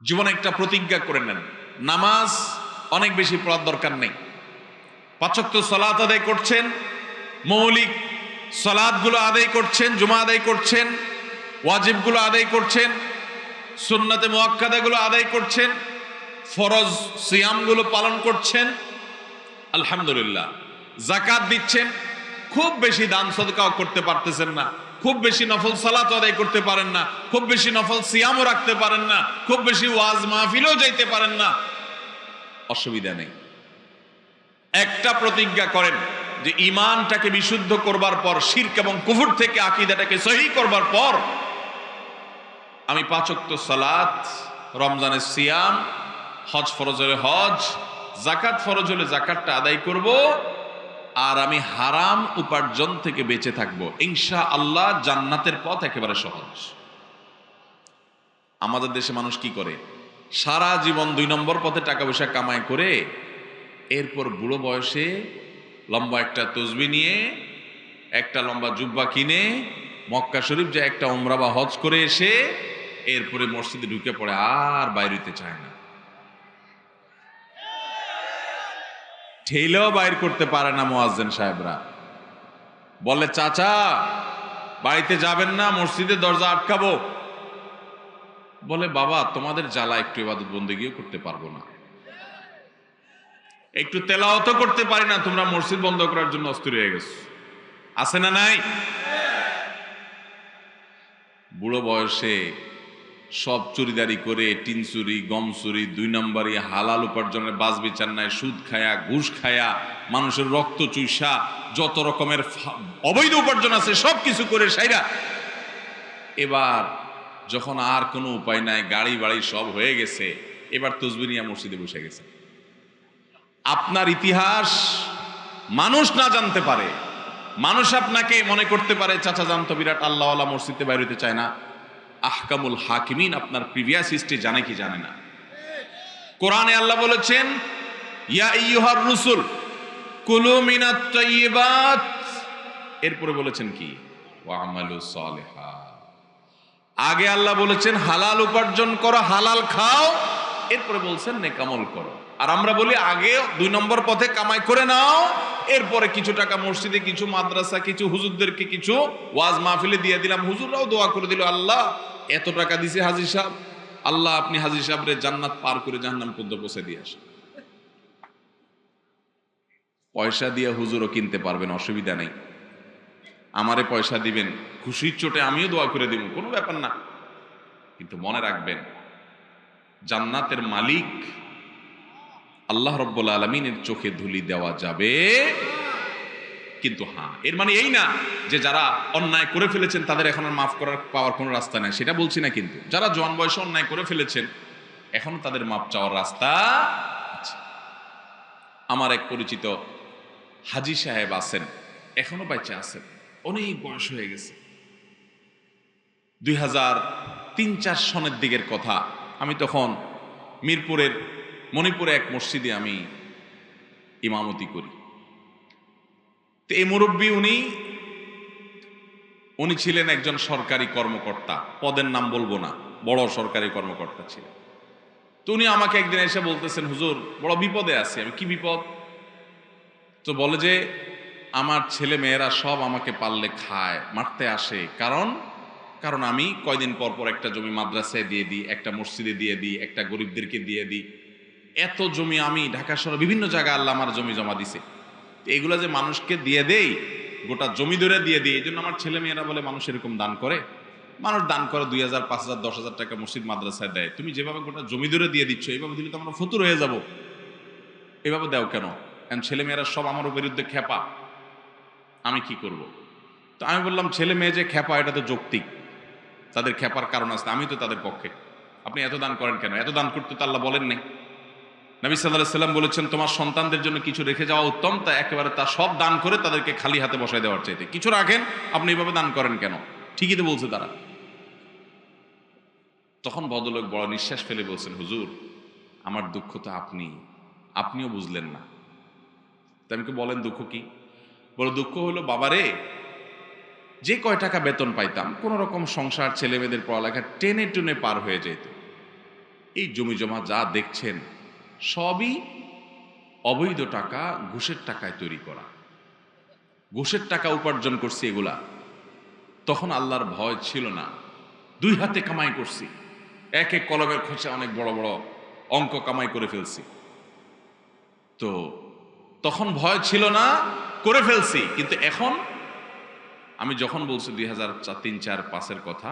জীবনে একটা প্রতিজ্ঞা করে নেন, নামাজ অনেক বেশি পড়ার দরকার নেই। 5 ওয়াক্ত সালাত আদায় করছেন, মৌলিক সালাতগুলো আদায় করছেন, জুমা আদায় করছেন, ওয়াজিবগুলো আদায় করছেন, সুন্নাতে মুআক্কাদাগুলো আদায় করছেন, ফরজ সিয়ামগুলো পালন করছেন, আলহামদুলিল্লাহ। যাকাত দিচ্ছেন, খুব বেশি দান সদকাও করতে পারতেছেন না, খুব বেশি নফল সালাত আদায় করতে পারেন না, খুব বেশি নফল সিয়ামও রাখতে পারেন না, খুব বেশি ওয়াজ মাহফিলেও যাইতে পারেন না, অসুবিধা নেই। একটা প্রতিজ্ঞা করেন যে ঈমানটাকে বিশুদ্ধ করবার পর, শিরক এবং কুফর থেকে আকীদাটাকে সহিহ করবার পর আমি 5 ওয়াক্ত সালাত, রমজানের সিয়াম, হজ ফরজ হলে হজ, যাকাত ফরজ হলে যাকাতটা আদায় করব, আর আমি হারাম উপার্জন থেকে বেঁচে থাকবো। ইনশাআল্লাহ জান্নাতের পথ একেবারে সহজ। আমাদের দেশে মানুষ কি করে, সারা জীবন 2 নম্বর পথে টাকা পয়সা কামাই করে এরপর বুড়ো বয়সে লম্বা একটা তসবিহ নিয়ে, একটা লম্বা জুব্বা কিনে মক্কা শরীফ যায় একটা উমরা বা হজ করে এসে এরপরে মসজিদে ঢুকে পড়ে, আর বাইরেতে চায় না, ঠেলেও বাইর করতে পারে না। মুয়াজ্জিন সাহেবরা বলে, চাচা বাড়িতে যাবেন না, মসজিদে দরজা আটকাবো। বলে, বাবা তোমাদের জ্বালা একটু ইবাদত বন্দেগীও করতে পারবো না, একটু তেলাওয়াতও করতে পারি না, তোমরা মসজিদ বন্ধ করার জন্য অস্থির হয়ে গেছো। আছে না নাই? বুড়ো বয়সে সব চুরিদারি করে, টিন চুরি, গম চুরি, 2 নম্বরই হালাল উপার্জনের বাজ বিচার নাই, সুদ খায়া, ঘুষ খায়া, মানুষের রক্ত চুষা, যত রকমের অবৈধ উপার্জন আছে সব কিছু করে সাইরা এবার যখন আর কোনো উপায় নাই, গাড়ি বাড়ি সব হয়ে গেছে, এবার তসবিহ নিয়ে মসজিদে বসে গেছে। আপনার ইতিহাস মানুষ না জানতে পারে, মানুষ আপনাকে মনে করতে পারে চাচা জানতো বিরাট আল্লাহওয়ালা, মসজিদে বাইরে হতে চায় না। আহকামুল হাকিমিন আপনার প্রিভিয়াস হিস্ট্রি জানে কি জানে না? কোরআনে আল্লাহ বলেছেন, ইয়া আইয়ুহার রুসুল কুলু মিনাত তাইয়্যিবাত, এরপরে বলেছেন কি, ওয়া আমালু সালিহা। আগে আল্লাহ বলেছেন হালাল উপার্জন করো, হালাল খাও, এরপরে বলছেন নেকামল করো। আর আমরা বলি আগে 2 নম্বর পথে কামাই করে নাও, এরপরে কিছু টাকা মসজিদে, কিছু মাদ্রাসা, কিছু হুজুরদেরকে কিছু ওয়াজ মাহফিলে দিয়ে দিলাম, হুজুররাও দোয়া করে দিল, আল্লাহ এত টাকা দিছে হাজী সাহেব, আল্লাহ আপনি হাজী সাহেবরে জান্নাত পার করে জাহান্নাম পর্যন্ত পৌঁছে দিয়ে আসেন। পয়সা দিয়ে হুজুরও কিনতে পারবেন, অসুবিধা নেই। আমারে পয়সা দিবেন, খুশির চোটে আমিও দোয়া করে দিব, কোনো ব্যাপার না। কিন্তু মনে রাখবেন, জান্নাতের মালিক আল্লাহ রব্বুল আলামিনের চোখে ধুলি দেওয়া যাবে। কিন্তু হ্যাঁ, এর মানে এই না যে যারা অন্যায় করে ফেলেছেন তাদের এখন আর মাফ করার পাওয়ার কোনো রাস্তা নাই, সেটা বলছি না। কিন্তু যারা জোয়ান বয়সে অন্যায় করে ফেলেছেন এখনো তাদের মাফ চাওয়ার রাস্তা আছে। আমার এক পরিচিত হাজী সাহেব আছেন, এখনো বেঁচে আছেন, অনেক বয়স হয়ে গেছে। 2003-4 সনের দিকের কথা, আমি তখন মিরপুরের মণিপুরে এক মসজিদে আমি ইমামতি করি। তো এই মুরব্বী উনি ছিলেন একজন সরকারি কর্মকর্তা, পদের নাম বলবো না, বড় সরকারি কর্মকর্তা ছিলেন। তো উনি আমাকে একদিন এসে বলতেছেন, হুজুর বড় বিপদে আছি। আমি, কি বিপদ? তো বলে যে আমার ছেলে মেয়েরা সব আমাকে পারলে খায়, মারতে আসে, কারণ আমি কয়দিন পর পর একটা জমি মাদ্রাসায় দিয়ে দিই, একটা মসজিদে দিয়ে দিই, একটা গরিবদেরকে দিয়ে দিই। এত জমি আমি ঢাকা শহরে বিভিন্ন জায়গায় আল্লাহ আমার জমি জমা দিছে, এগুলো যে মানুষকে দিয়ে দেই, গোটা জমি ধরে দিয়ে দিই। এই জন্য আমার ছেলে মেয়েরা বলে মানুষ এরকম দান করে, মানুষ দান করে 2000, 5000, 10,000 টাকা মসজিদ মাদ্রাসায় দেয়, তুমি যেভাবে গোটা জমি ধরে দিয়ে দিচ্ছ, এইভাবে দিলে তো আমরা ফতুর হয়ে যাব, এভাবে দাও কেন? কারণ ছেলে মেয়েরা সব আমার বিরুদ্ধে খেপা, আমি কি করব? তো আমি বললাম, ছেলে মেয়ে যে খেপা এটা তো যৌক্তিক, তাদের খেপার কারণ আছে, আমি তো তাদের পক্ষে। আপনি এত দান করেন কেন? এত দান করতে তো আল্লাহ বলেন নাই। নবী সাল্লাল্লাহু আলাইহি সাল্লাম বলেছেন, তোমার সন্তানদের জন্য কিছু রেখে যাওয়া উত্তম, তা একেবারে তা সব দান করে তাদেরকে খালি হাতে বসায় দেওয়ার চাইতে কিছু রাখেন, আপনি এইভাবে দান করেন কেন? ঠিকই তো বলছে তারা। তখন ভদ্রলোক বড় নিঃশ্বাস ফেলে বলছেন, হুজুর আমার দুঃখ তো আপনিও বুঝলেন না। তা আমাকে বলেন দুঃখ কি? বলে, দুঃখ হলো বাবারে, যে কয় টাকা বেতন পাইতাম কোন রকম সংসার, ছেলে মেয়েদের পড়ালেখা টেনে টুনে পার হয়ে যেত, এই জমি জমা যা দেখছেন সবই অবৈধ টাকা, ঘুষের টাকায় তৈরি করা, ঘুষের টাকা উপার্জন করছি এগুলা। তখন আল্লাহর ভয় ছিল না, দুই হাতে কামাই করছি, এক এক কলমের খোঁচে অনেক বড় বড় অঙ্ক কামাই করে ফেলছি। তো তখন ভয় ছিল না, করে ফেলছি। কিন্তু এখন আমি যখন বলছি 2003-4-5-এর কথা,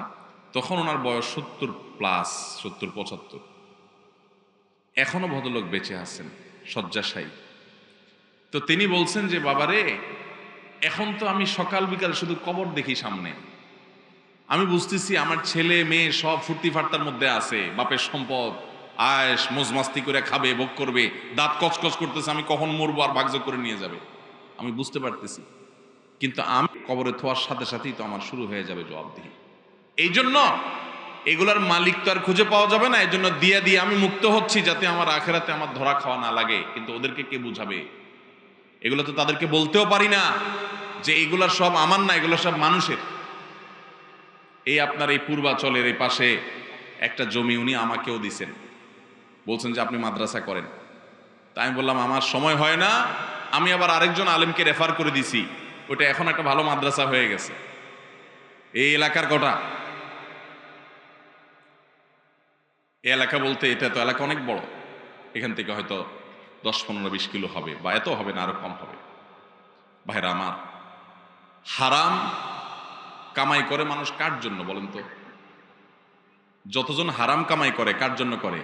তখন ওনার বয়স 70+, 70-75। এখনো ভদ্রলোক বেঁচে আছেন, শয্যাশায়ী। তো তিনি বলছেন যে বাবারে, এখন তো আমি সকাল বিকাল শুধু কবর দেখি সামনে। আমি বুঝতেছি আমার ছেলে মেয়ে সব ফুর্তি ফার্তার মধ্যে আছে, বাপের সম্পদ আয়েশ মজমাস্তি করে খাবে, ভোগ করবে, দাঁত কচকচ করতেছে, আমি কখন মরবো আর ভাগযোগ করে নিয়ে যাবে, আমি বুঝতে পারতেছি। কিন্তু আমি কবরে থোয়ার সাথে সাথেই তো আমার শুরু হয়ে যাবে জবাবদিহি। এই জন্য এগুলার মালিক তো আর খুঁজে পাওয়া যাবে না, এই জন্য দিয়ে দিয়ে আমি মুক্ত হচ্ছি, যাতে আমার আখেরাতে আমার ধরা খাওয়া না লাগে। কিন্তু ওদেরকে কে বুঝাবে? এগুলো তো তাদেরকে বলতেও পারি না যে এগুলা সব আমার না, এগুলো সব মানুষের। এই আপনার এই পূর্বাচলের এই পাশে একটা জমি উনি আমাকেও দিছেন, বলছেন যে আপনি মাদ্রাসা করেন। তাই আমি বললাম আমার সময় হয় না, আমি আবার আরেকজন আলেমকে রেফার করে দিছি, ওটা এখন একটা ভালো মাদ্রাসা হয়ে গেছে। এই এলাকার কটা, এই এলাকা বলতে এটা তো এলাকা অনেক বড়, এখান থেকে হয়তো 10-15-20 কিলো হবে, বা এত হবে না, আরো কম হবে। ভাইরা আমার, হারাম কামাই করে মানুষ কার জন্য বলেন তো? যতজন হারাম কামাই করে কার জন্য করে?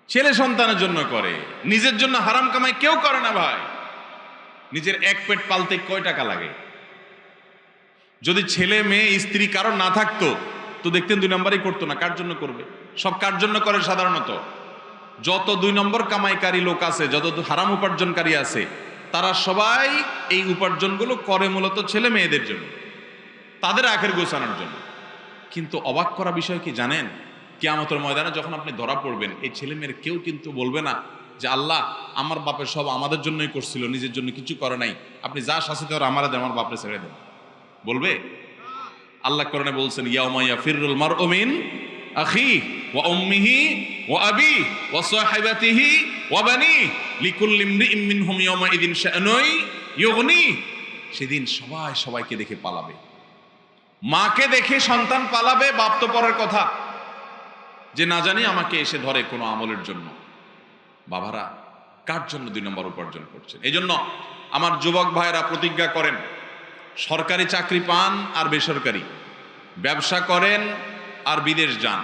ছেলে সন্তানের জন্য করে, নিজের জন্য হারাম কামাই কেউ করে না ভাই। নিজের এক পেট পালতে কয় টাকা লাগে? যদি ছেলে মেয়ে স্ত্রী কারো না থাকতো তো দেখতেন 2 নম্বরই করতো না। কার জন্য করবে? সব কার জন্য করে? সাধারণত যত 2 নম্বর কামাইকারী লোক আছে, যত হারাম উপার্জনকারী আছে, তারা সবাই এই উপার্জনগুলো করে মূলত ছেলে মেয়েদের জন্য, তাদের আখের গোছানোর জন্য। কিন্তু অবাক করা বিষয় কি জানেন? কিয়ামতের ময়দানে যখন আপনি ধরা পড়বেন, এই ছেলে মেয়ের কেউ কিন্তু বলবে না যে আল্লাহ আমার বাপের সব আমাদের জন্যই করছিল, নিজের জন্য কিছু করে নাই, আপনি যা শাস্তি দেওয়ার আমারে দেন, আমার বাপরে ছেড়ে দেন। বলবে? আল্লাহ কোরআনে বলছেন ইয়াউমা ইয়াফিরুল মারউ মিন আখিহি ওয়া উম্মিহি ওয়া আবিহি ওয়া সাহিবাতিহি ওয়া বানিহি লিকুল্লি ইমরিইম মিনহুম ইয়াউমা ইযিন শাআনুন ইউগনি। সেদিন সবাই সবাইকে দেখে পালাবে। মাকে দেখে সন্তান পালাবে, বাপ তো পরের কথা, যে না জানি আমাকে এসে ধরে কোনো আমলের জন্য। বাবারা, কার জন্য 2 নম্বর উপার্জন করছেন? এই জন্য আমার যুবক ভাইরা প্রতিজ্ঞা করেন, সরকারি চাকরি পান আর বেসরকারি, ব্যবসা করেন আর বিদেশ যান,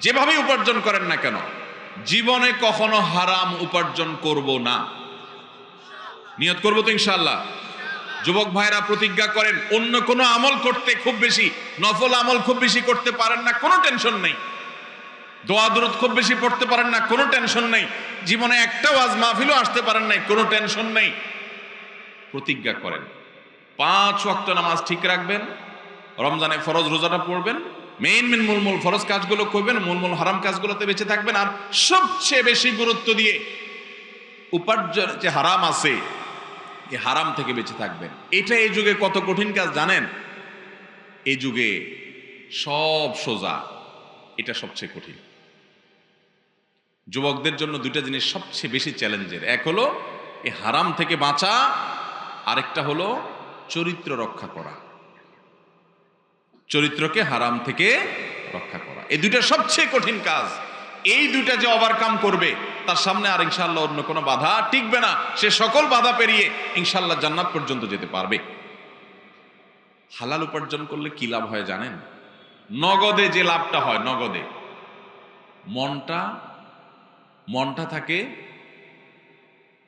যেভাবে উপার্জন করেন না কেন, জীবনে কখনো হারাম উপার্জন করব না। নিয়ত করবো তো ইনশাআল্লাহ। যুবক ভাইরা প্রতিজ্ঞা করেন, অন্য কোনো আমল করতে খুব বেশি, নফল আমল খুব বেশি করতে পারেন না, কোনো টেনশন নেই। দোয়া দরুদ খুব বেশি পড়তে পারেন না, কোনো টেনশন নেই। জীবনে একটা ওয়াজ মাহফিলও আসতে পারেন নাই, কোনো টেনশন নেই। প্রতিজ্ঞা করেন 5 ওয়াক্ত নামাজ ঠিক রাখবেন, রমজানে ফরজ রোজাটা পড়বেন, মেইন মূল ফরজ কাজগুলো করবেন, মূল হারাম কাজগুলোতে বেঁচে থাকবেন। আর সবচেয়ে বেশি গুরুত্ব দিয়ে উপার্জন যে হারাম আছে, এই হারাম থেকে বেঁচে থাকবেন। এটা এই যুগে কত কঠিন কাজ জানেন? এই যুগে সব সোজা, এটা সবচেয়ে কঠিন। যুবকদের জন্য 2টা জিনিস সবচেয়ে বেশি চ্যালেঞ্জের। এক হলো এই হারাম থেকে বাঁচা, আরেকটা হলো চরিত্র রক্ষা করা, চরিত্রকে হারাম থেকে রক্ষা করা। এই 2টা সবচেয়ে কঠিন কাজ। এই 2টা যে ওভারকাম করবে, তার সামনে আর ইনশাআল্লাহ অন্য কোনো বাধা টিকবে না। সে সকল বাধা পেরিয়ে ইনশাআল্লাহ জান্নাত পর্যন্ত যেতে পারবে। হালাল উপার্জন করলে কি লাভ হয় জানেন? নগদে যে লাভটা হয়, নগদে মনটা থাকে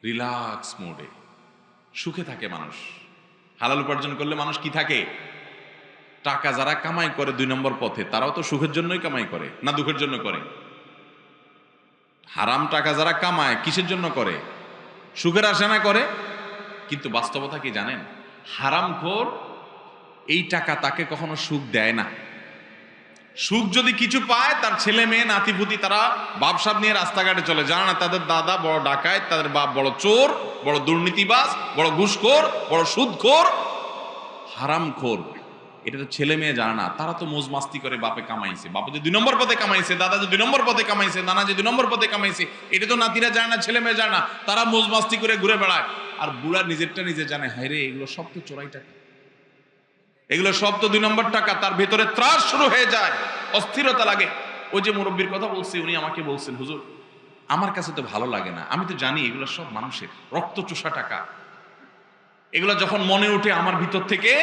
রিল্যাক্স মোডে, সুখে থাকে মানুষ। হালাল উপার্জন করলে মানুষ কি থাকে? টাকা যারা কামাই করে 2 নম্বর পথে, তারাও তো সুখের জন্যই কামাই করে, না দুঃখের জন্য করে? হারাম টাকা যারা কামায় কিসের জন্য করে? সুখের আশা না করে? কিন্তু বাস্তবতা কি জানেন? হারামখোর এই টাকা তাকে কখনো সুখ দেয় না। সুখ যদি কিছু পায়, তার ছেলে মেয়ে নাতিপুতি তারা বাপসাব নিয়ে রাস্তাঘাটে চলে, জানে না তাদের দাদা বড় ডাকাত, তাদের বাপ বড় চোর, বড় দুর্নীতিবাজ, বড় ঘুষখোর, বড় সুদখোর, হারামখোর। এটা তো ছেলে মেয়ে জানে না, তারা তো মোজ মাস্তি করে বাপে কামাইছে, বাপে যে 2 নম্বর পদে কামাইছে, দাদা যে 2 নম্বর পদে কামাইছে, নানা যে 2 নম্বর পদে কামাইছে, এটা তো নাতিরা জানে না, ছেলে মেয়ে জানে না, তারা মোজ মাস্তি করে ঘুরে বেড়ায়। আর বুড়া নিজেরটা নিজে জানে, হায় রে এগুলো সব তো চোরাই টাকা, এগুলো সব তো 2 নম্বর টাকা। তার ভেতরে ত্রাস শুরু হয়ে যায়, অস্থিরতা লাগে। ওই যে মুরব্বীর কথা বলছি, উনি আমাকে বলছেন, হুজুর আমার কাছে তো ভালো লাগে না, আমি তো জানি এগুলো সব মানুষের রক্ত চোষা টাকা, এগুলো যখন মনে উঠে আমার ভিতর থেকে,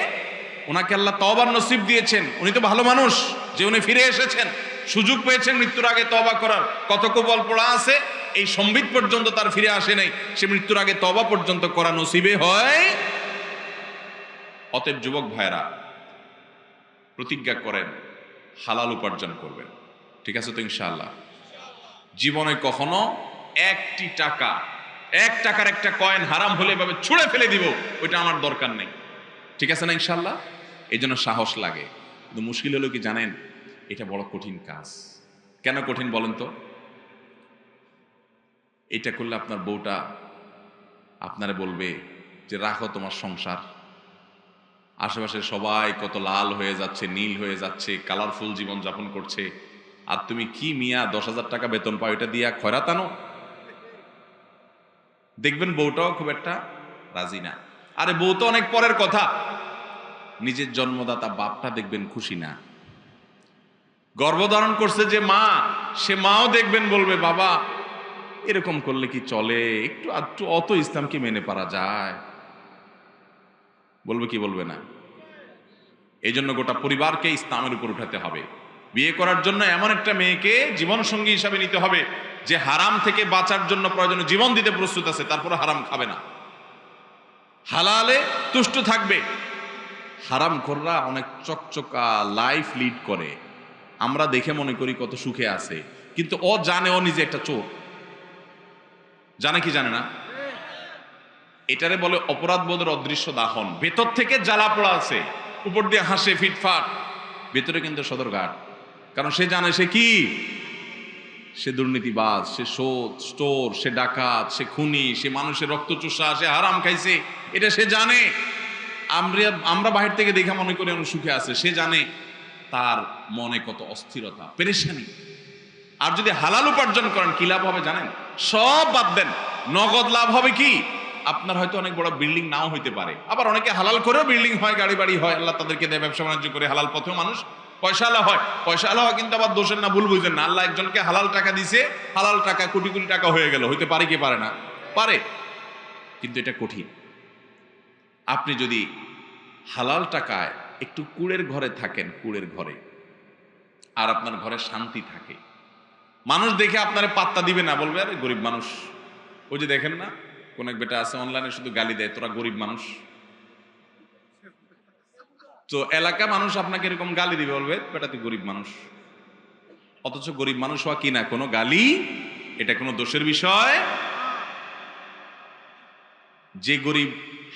ওনাকে আল্লাহ তওবার নসিব দিয়েছেন, উনি তো ভালো মানুষ যে উনি ফিরে এসেছেন, সুযোগ পেয়েছেন মৃত্যুর আগে তওবা করার, কত কবল পড়া আছে, এই সম্বিত পর্যন্ত তার ফিরে আসে নাই, সে মৃত্যুর আগে তওবা পর্যন্ত করা নসিবে হয়। অতএব যুবক ভাইরা প্রতিজ্ঞা করেন হালাল উপার্জন করবেন, ঠিক আছে তো ইনশাআল্লাহ? জীবনে কখনো একটি টাকা, 1 টাকার একটা কয়েন হারাম হলে এভাবে ছুঁড়ে ফেলে দিব, ওইটা আমার দরকার নেই, ঠিক আছে না ইনশাআল্লাহ? এই জন্য সাহস লাগে। কিন্তু মুশকিল হলো কি জানেন, এটা বড় কঠিন কাজ। কেন কঠিন বলেন তো? এটা করলে আপনার বউটা আপনারে বলবে যে রাখো তোমার সংসার, আশেপাশে সবাই কত লাল হয়ে যাচ্ছে, নীল হয়ে যাচ্ছে, কালারফুল জীবন যাপন করছে, আর তুমি কি মিয়া 10,000 টাকা বেতন পাও, এটা দিয়া খয়রাত আনো। দেখবেন বউটাও খুব একটা রাজি না। আরে বউ তো অনেক পরের কথা, নিজের জন্মদাতা বাপটা দেখবেন খুশি না। গর্ভধারণ করছে যে মা, সে মাও দেখবেন বলবে বাবা এরকম করলে কি চলে, একটু আধটু অত ইসলামকে মেনে পারা যায়, বলবে কি বলবে না? এই জন্য গোটা পরিবারকে ইসলামের উপর উঠাতে হবে। বিয়ে করার জন্য এমন একটা মেয়েকে জীবন সঙ্গী হিসাবে নিতে হবে যে হারাম থেকে বাঁচার জন্য প্রয়োজনে জীবন দিতে প্রস্তুত আছে, তারপরে হারাম খাবে না, হালালে তুষ্ট থাকবে। হারাম খোররা অনেক চকচকা লাইফ লিড করে, আমরা দেখে মনে করি কত সুখে আছে, কিন্তু ও জানে ও নিজে একটা চোর। জানে কি জানে না? এটারে বলে অপরাধ বোধের অদৃশ্য দাহন। ভেতর থেকে জ্বালা পোড়া আছে, উপর দিয়ে হাসে ফিটফাট, ভেতরে কিন্তু সদরঘাট। কারণ সে জানে সে কি, সে দুর্নীতিবাজ, সে চোর, সে ডাকাত, সে খুনি, সে মানুষের রক্তচোষা, সে হারাম খাইছে, এটা সে জানে। আমরা বাহির থেকে দেখে মনে করি অনেক সুখে আছে, সে জানে তার মনে কত অস্থিরতা, পেরেশানি। আর যদি হালাল উপার্জন করেন কি লাভ হবে জানেন? সব বাদ দেন, নগদ লাভ হবে কি? আপনার হয়তো অনেক বড় বিল্ডিং নাও হইতে পারে, আবার অনেকে হালাল করেও বিল্ডিং হয়, গাড়ি বাড়ি হয়, আল্লাহ তাদেরকে দেয়, ব্যবসা বাণিজ্য করে হালাল পথেও মানুষ পয়সা আলা হয়। পয়সা আলা হয় কিন্তু আবার দোষের না, ভুল বুঝেন না। আল্লাহ একজনকে হালাল টাকা দিছে, হালাল টাকা কোটি কোটি টাকা হয়ে গেল, হইতে পারে কি পারে না? পারে, কিন্তু এটা কঠিন। আপনি যদি হালাল টাকায় একটু কুড়ের ঘরে থাকেন, কুড়ের ঘরে, আর আপনার ঘরে শান্তি থাকে, মানুষ দেখে আপনারে পাত্তা দিবে না, বলবে আরে গরিব মানুষ। ওই যে দেখেন না, কোন এক বেটা আছে অনলাইনে শুধু গালি দেয়, তোরা গরিব মানুষ। তো এলাকা মানুষ আপনাকে এরকম গালি দিবে, বলবে বেটা তুই গরিব মানুষ। অথচ গরিব মানুষ হওয়া কি না কোনো গালি, এটা কোনো দোষের বিষয়। যে গরিব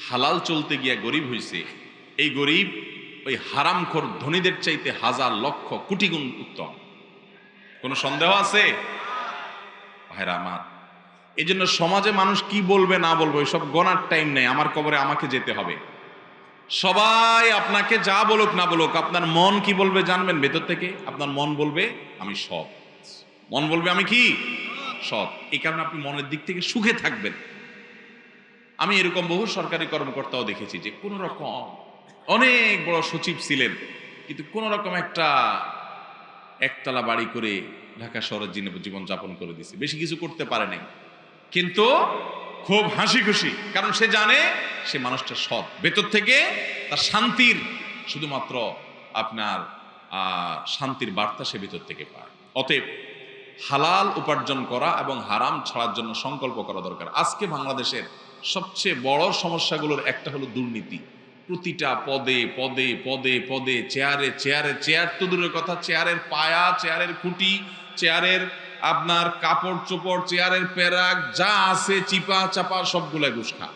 হালাল চলতে গিয়া গরিব হইছে, এই গরিব ওই হারামখোর ধনীদের চাইতে হাজার লক্ষ কোটি গুণ উত্তম। কোনো সন্দেহ আছে ভাইরা আমার? এই জন্য সমাজে মানুষ কি বলবে না বলবে সব গণার টাইম নেই। আমার কবরে আমাকে যেতে হবে। সবাই আপনাকে যা বলুক না বলুক, আপনার মন কি বলবে জানবেন? ভেতর থেকে আপনার মন বলবে আমি সৎ, মন বলবে আমি কি সৎ। এই কারণে আপনি মনের দিক থেকে সুখে থাকবেন। আমি এরকম বহু সরকারি কর্মকর্তাও দেখেছি যে কোন রকম অনেক বড় সচিব ছিলেন, কিন্তু কোন রকম একতলা বাড়ি করে ঢাকা শহরের জীবন যাপন করে দিছে, বেশি কিছু করতে পারে নাই, কিন্তু খুব হাসি খুশি। কারণ সে জানে সে মানুষটা সৎ, ভেতর থেকে তার শান্তির শুধুমাত্র আপনার শান্তির বার্তা সে ভেতর থেকে পায়। অতএব হালাল উপার্জন করা এবং হারাম ছাড়ার জন্য সংকল্প করা দরকার। আজকে বাংলাদেশের সবচেয়ে বড় সমস্যাগুলোর একটা হলো দুর্নীতি। প্রতিটা পদে পদে পদে পদে চেয়ারে চেয়ারে, চেয়ার তো দূরের কথা, চেয়ারের পায়া, চেয়ারের খুঁটি, চেয়ারের আপনার কাপড় চোপড়, চেয়ারের পেরাক যা আছে চিপা চাপা সবগুলা ঘুষ খা।